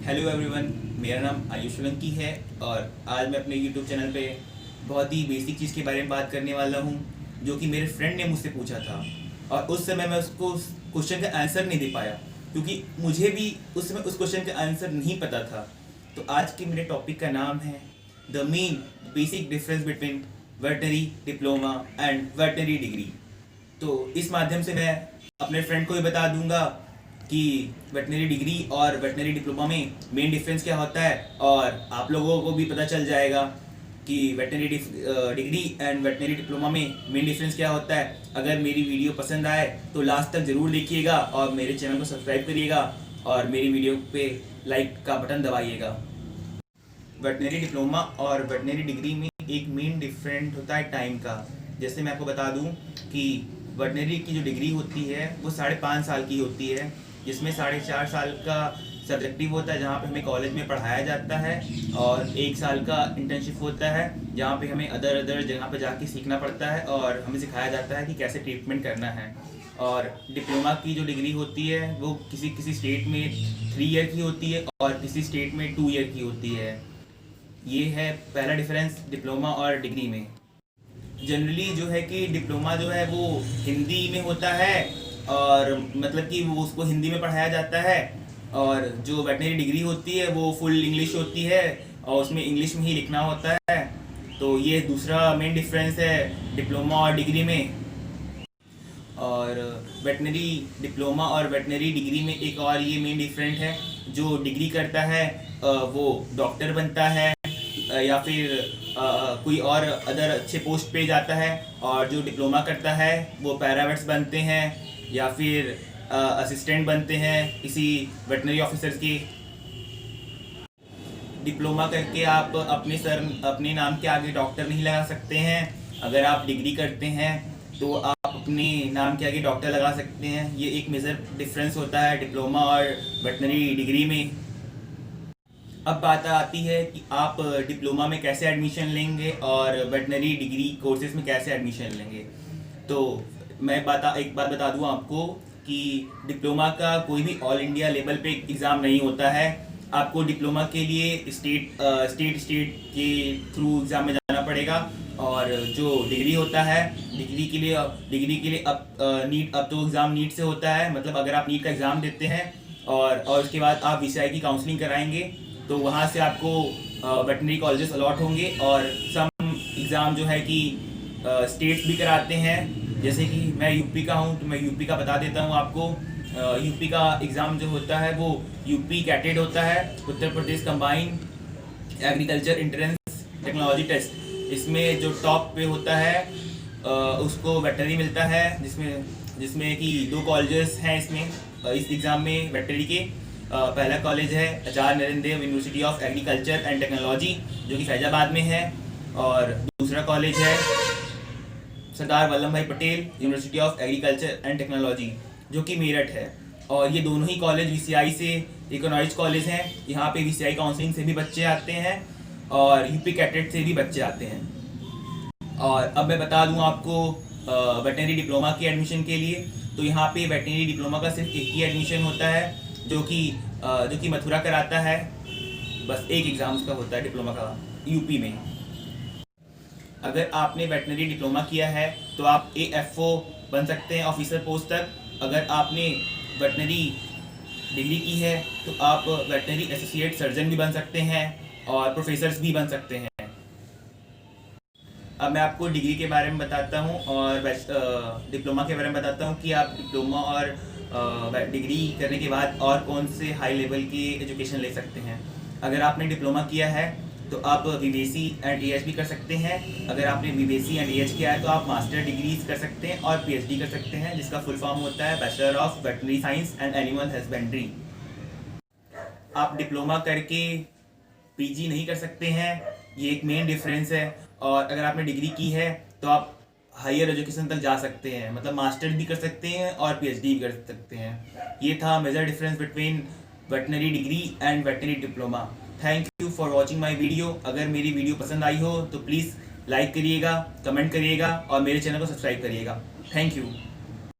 Hello everyone, मेरा नाम आयुष सोलंकी है और आज मैं अपने यूट्यूब चैनल पे बहुत ही बेसिक चीज़ के बारे में बात करने वाला हूँ जो कि मेरे फ्रेंड ने मुझसे पूछा था। और उस समय मैं उसको उस क्वेश्चन का आंसर नहीं दे पाया क्योंकि मुझे भी उस समय उस क्वेश्चन का आंसर नहीं पता था। तो आज के मेरे टॉपिक का नाम है the main basic difference between veterinary diploma and veterinary degree. तो इस माध्यम से मैं अपने फ्रेंड को भी बता दूंगा कि वेटनरी डिग्री और वेटनरी डिप्लोमा में मेन डिफरेंस क्या होता है, और आप लोगों को भी पता चल जाएगा कि veterinary degree and veterinary diploma में मेन डिफरेंस क्या होता है। अगर मेरी वीडियो पसंद आए तो लास्ट तक ज़रूर देखिएगा और मेरे चैनल को सब्सक्राइब करिएगा और मेरी वीडियो पे लाइक का बटन दबाइएगा। वेटनरी डिप्लोमा और वेटनरी डिग्री में एक मेन डिफरेंट होता है टाइम का। जैसे मैं आपको बता दूं कि वेटनरी की जो डिग्री होती है वो 5.5 साल की होती है, जिसमें 4.5 साल का सब्जेक्टिव होता है जहाँ पे हमें कॉलेज में पढ़ाया जाता है, और 1 साल का इंटर्नशिप होता है जहाँ पे हमें अदर जगह पे जाके सीखना पड़ता है और हमें सिखाया जाता है कि कैसे ट्रीटमेंट करना है। और डिप्लोमा की जो डिग्री होती है वो किसी स्टेट में 3 ईयर की होती है और किसी स्टेट में 2 ईयर की होती है। ये है पहला डिफरेंस डिप्लोमा और डिग्री में। जनरली जो है कि डिप्लोमा जो है वो हिंदी में होता है, और मतलब कि वो उसको हिंदी में पढ़ाया जाता है, और जो वेटनरी डिग्री होती है वो फुल इंग्लिश होती है और उसमें इंग्लिश में ही लिखना होता है। तो ये दूसरा मेन डिफरेंस है डिप्लोमा और डिग्री में। और वेटनरी डिप्लोमा और वेटनरी डिग्री में एक और ये मेन डिफरेंट है, जो डिग्री करता है वो डॉक्टर बनता है या फिर कोई और अदर अच्छे पोस्ट पे जाता है, और जो डिप्लोमा करता है वो पैरामेडिक्स बनते हैं या फिर असिस्टेंट बनते हैं किसी वेटनरी ऑफिसर्स की। डिप्लोमा करके आप अपने नाम के आगे डॉक्टर नहीं लगा सकते हैं। अगर आप डिग्री करते हैं तो आप अपने नाम के आगे डॉक्टर लगा सकते हैं। ये एक मेजर डिफरेंस होता है डिप्लोमा और वेटनरी डिग्री में। अब बात आती है कि आप डिप्लोमा में कैसे एडमिशन लेंगे और वेटनरी डिग्री कोर्सेज में कैसे एडमिशन लेंगे। तो मैं एक बात बता दूं आपको कि डिप्लोमा का कोई भी ऑल इंडिया लेवल पे एग्ज़ाम नहीं होता है। आपको डिप्लोमा के लिए स्टेट के थ्रू एग्ज़ाम में जाना पड़ेगा। और जो डिग्री होता है, डिग्री के लिए अब तो एग्ज़ाम नीट से होता है। मतलब अगर आप नीट का एग्ज़ाम देते हैं और उसके बाद आप वीसीआई की काउंसलिंग कराएंगे तो वहाँ से आपको वेटनरी कॉलेजेस अलॉट होंगे। और सम एग्ज़ाम जो है कि स्टेट्स भी कराते हैं। जैसे कि मैं यूपी का हूँ तो मैं यूपी का बता देता हूँ आपको। यूपी का एग्ज़ाम जो होता है वो यूपी कैटेड होता है, Uttar Pradesh combined agriculture entrance technology test. इसमें जो टॉप पे होता है उसको वेटनरी मिलता है, जिसमें कि 2 कॉलेजेस हैं इस एग्ज़ाम में वेटनरी के। पहला कॉलेज है Acharya Narendra Dev university of agriculture and technology जो कि फैजाबाद में है, और दूसरा कॉलेज है सरदार वल्लभ भाई Patel university of agriculture and technology जो कि मेरठ है। और ये दोनों ही कॉलेज वीसीआई से रिकॉग्नाइज्ड कॉलेज हैं। यहाँ पे वीसीआई काउंसलिंग से भी बच्चे आते हैं और यूपी कैटेट से भी बच्चे आते हैं। और अब मैं बता दूँ आपको वेटनरी डिप्लोमा की एडमिशन के लिए। तो यहाँ पे वेटनरी डिप्लोमा का सिर्फ एक ही एडमिशन होता है जो कि मथुरा कराता है। बस एक एग्ज़ाम उसका होता है डिप्लोमा का यूपी में। अगर आपने वेटनरी डिप्लोमा किया है तो आप AFO बन सकते हैं ऑफिसर पोस्ट तक। अगर आपने वेटनरी डिग्री की है तो आप वेटनरी एसोसिएट सर्जन भी बन सकते हैं और प्रोफेसर्स भी बन सकते हैं। अब मैं आपको डिग्री के बारे में बताता हूँ और डिप्लोमा के बारे में बताता हूँ कि आप डिप्लोमा और डिग्री करने के बाद और कौन से हाई लेवल की एजुकेशन ले सकते हैं। अगर आपने डिप्लोमा किया है तो आप बीबीएससी एंड AH भी कर सकते हैं। अगर आपने बीबीएससी एंड AH किया है तो आप मास्टर डिग्रीज कर सकते हैं और PhD कर सकते हैं, जिसका फुल फॉर्म होता है bachelor of veterinary science and animal husbandry. आप डिप्लोमा करके PG नहीं कर सकते हैं, ये एक मेन डिफरेंस है। और अगर आपने डिग्री की है तो आप हायर एजुकेशन तक जा सकते हैं, मतलब मास्टर भी कर सकते हैं और PhD भी कर सकते हैं। ये था major difference between veterinary degree and veterinary diploma. Thank you for watching my video. अगर मेरी वीडियो पसंद आई हो तो प्लीज़ लाइक करिएगा, कमेंट करिएगा और मेरे चैनल को सब्सक्राइब करिएगा। Thank you.